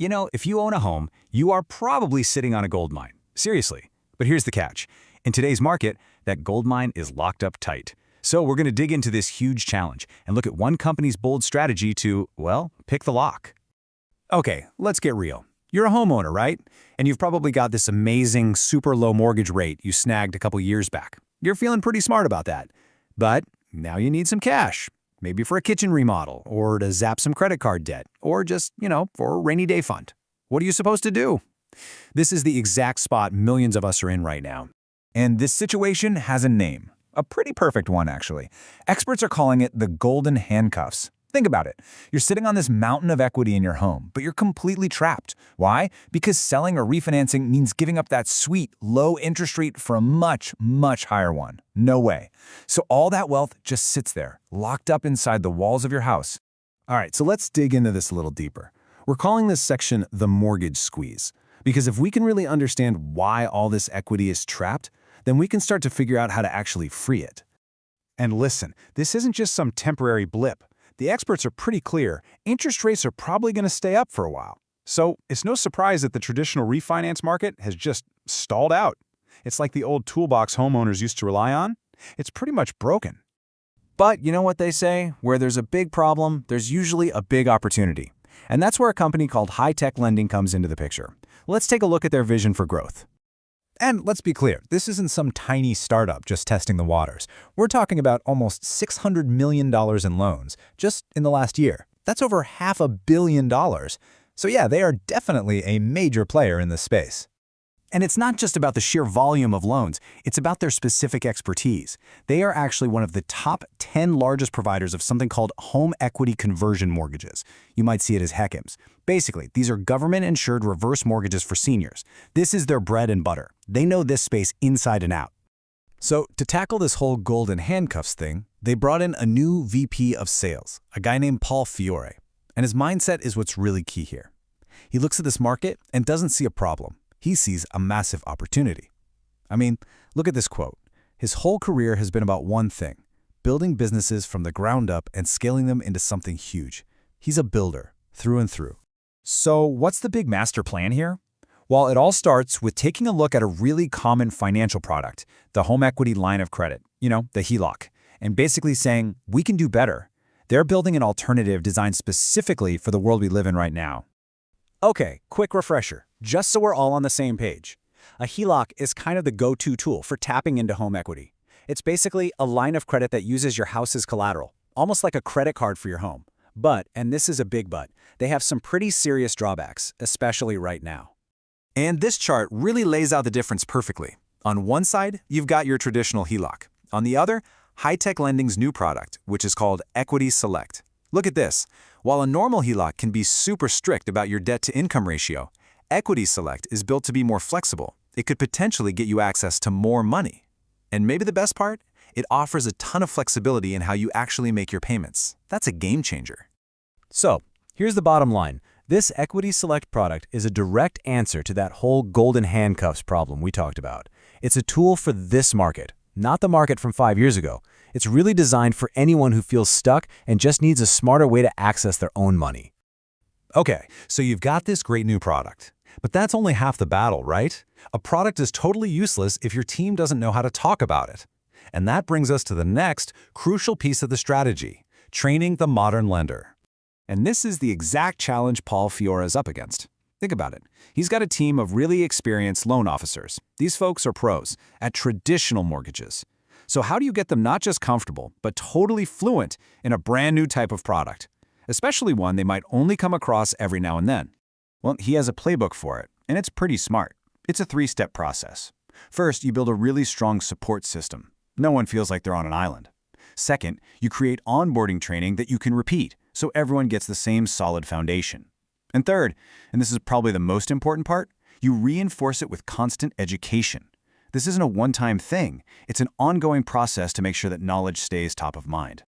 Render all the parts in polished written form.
You know, if you own a home, you are probably sitting on a gold mine. Seriously. But here's the catch. In today's market, that gold mine is locked up tight. So we're going to dig into this huge challenge and look at one company's bold strategy to, well, pick the lock. Okay, let's get real. You're a homeowner, right? And you've probably got this amazing, super low mortgage rate you snagged a couple years back. You're feeling pretty smart about that. But now you need some cash. Maybe for a kitchen remodel, or to zap some credit card debt, or just, for a rainy day fund. What are you supposed to do? This is the exact spot millions of us are in right now. And this situation has a name. A pretty perfect one, actually. Experts are calling it the golden handcuffs. Think about it. You're sitting on this mountain of equity in your home, but you're completely trapped. Why? Because selling or refinancing means giving up that sweet, low interest rate for a much, much higher one. No way. So all that wealth just sits there, locked up inside the walls of your house. All right, so let's dig into this a little deeper. We're calling this section the mortgage squeeze. Because if we can really understand why all this equity is trapped, then we can start to figure out how to actually free it. And listen, this isn't just some temporary blip. The experts are pretty clear. Interest rates are probably going to stay up for a while. So it's no surprise that the traditional refinance market has just stalled out. It's like the old toolbox homeowners used to rely on. It's pretty much broken. But you know what they say? Where there's a big problem, there's usually a big opportunity. And that's where a company called HighTechLending comes into the picture. Let's take a look at their vision for growth. And let's be clear, this isn't some tiny startup just testing the waters. We're talking about almost $600 million in loans just in the last year. That's over $500 million. So yeah, they are definitely a major player in this space. And it's not just about the sheer volume of loans, it's about their specific expertise. They are actually one of the top 10 largest providers of something called home equity conversion mortgages. You might see it as HECMs. Basically, these are government-insured reverse mortgages for seniors. This is their bread and butter. They know this space inside and out. So to tackle this whole golden handcuffs thing, they brought in a new VP of sales, a guy named Paul Fiore. And his mindset is what's really key here. He looks at this market and doesn't see a problem. He sees a massive opportunity. I mean, look at this quote. His whole career has been about one thing, building businesses from the ground up and scaling them into something huge. He's a builder, through and through. So what's the big master plan here? Well, it all starts with taking a look at a really common financial product, the home equity line of credit, the HELOC, and basically saying, we can do better. They're building an alternative designed specifically for the world we live in right now. Okay, quick refresher, just so we're all on the same page. A HELOC is kind of the go-to tool for tapping into home equity. It's basically a line of credit that uses your house as collateral, almost like a credit card for your home. But, and this is a big but, they have some pretty serious drawbacks, especially right now. And this chart really lays out the difference perfectly. On one side, you've got your traditional HELOC. On the other, HighTechLending's new product, which is called Equity Select. Look at this. While a normal HELOC can be super strict about your debt-to-income ratio, Equity Select is built to be more flexible. It could potentially get you access to more money. And maybe the best part? It offers a ton of flexibility in how you actually make your payments. That's a game changer. So, here's the bottom line. This Equity Select product is a direct answer to that whole golden handcuffs problem we talked about. It's a tool for this market, not the market from 5 years ago. It's really designed for anyone who feels stuck and just needs a smarter way to access their own money. Okay, so you've got this great new product. But that's only half the battle, right? A product is totally useless if your team doesn't know how to talk about it. And that brings us to the next crucial piece of the strategy, training the modern lender. And this is the exact challenge Paul Fiore is up against. Think about it. He's got a team of really experienced loan officers. These folks are pros at traditional mortgages. So how do you get them not just comfortable, but totally fluent in a brand new type of product, especially one they might only come across every now and then? Well, he has a playbook for it, and it's pretty smart. It's a 3-step process. First, you build a really strong support system. No one feels like they're on an island. Second, you create onboarding training that you can repeat, so everyone gets the same solid foundation. And third, and this is probably the most important part, you reinforce it with constant education. This isn't a one-time thing. It's an ongoing process to make sure that knowledge stays top of mind.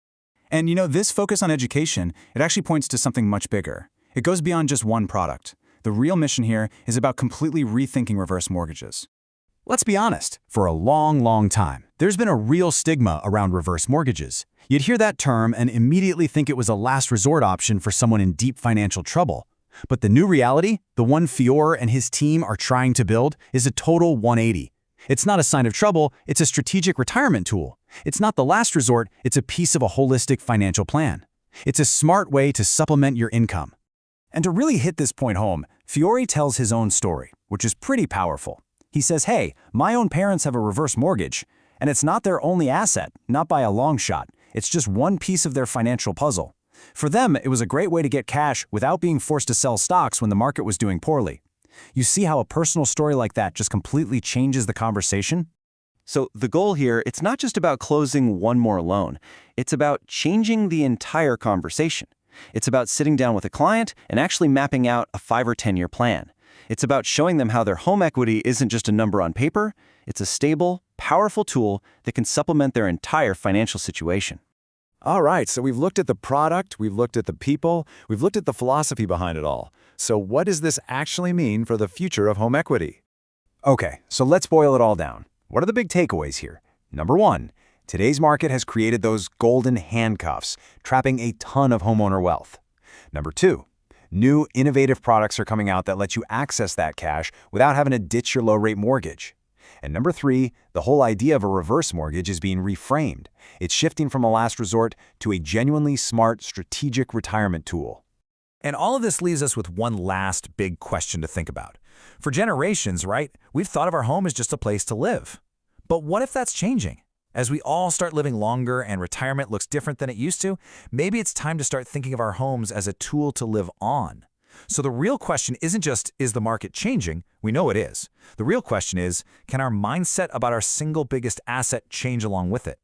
And this focus on education, it actually points to something much bigger. It goes beyond just one product. The real mission here is about completely rethinking reverse mortgages. Let's be honest, for a long, long time, there's been a real stigma around reverse mortgages. You'd hear that term and immediately think it was a last resort option for someone in deep financial trouble. But the new reality, the one Fiore and his team are trying to build, is a total 180. It's not a sign of trouble, it's a strategic retirement tool. It's not the last resort, it's a piece of a holistic financial plan. It's a smart way to supplement your income. And to really hit this point home, Fiore tells his own story, which is pretty powerful. He says, hey, my own parents have a reverse mortgage, and it's not their only asset, not by a long shot. It's just one piece of their financial puzzle. For them, it was a great way to get cash without being forced to sell stocks when the market was doing poorly. You see how a personal story like that just completely changes the conversation? So the goal here, it's not just about closing one more loan. It's about changing the entire conversation. It's about sitting down with a client and actually mapping out a 5 or 10-year plan. It's about showing them how their home equity isn't just a number on paper. It's a stable, powerful tool that can supplement their entire financial situation. All right, so we've looked at the product, we've looked at the people, we've looked at the philosophy behind it all. So what does this actually mean for the future of home equity? Okay, so let's boil it all down. What are the big takeaways here? Number one, today's market has created those golden handcuffs, trapping a ton of homeowner wealth. Number two, new innovative products are coming out that let you access that cash without having to ditch your low-rate mortgage. And number three, the whole idea of a reverse mortgage is being reframed. It's shifting from a last resort to a genuinely smart, strategic retirement tool. And all of this leaves us with one last big question to think about. For generations, right, we've thought of our home as just a place to live. But what if that's changing? As we all start living longer and retirement looks different than it used to, maybe it's time to start thinking of our homes as a tool to live on. So the real question isn't just, is the market changing? We know it is. The real question is, can our mindset about our single biggest asset change along with it?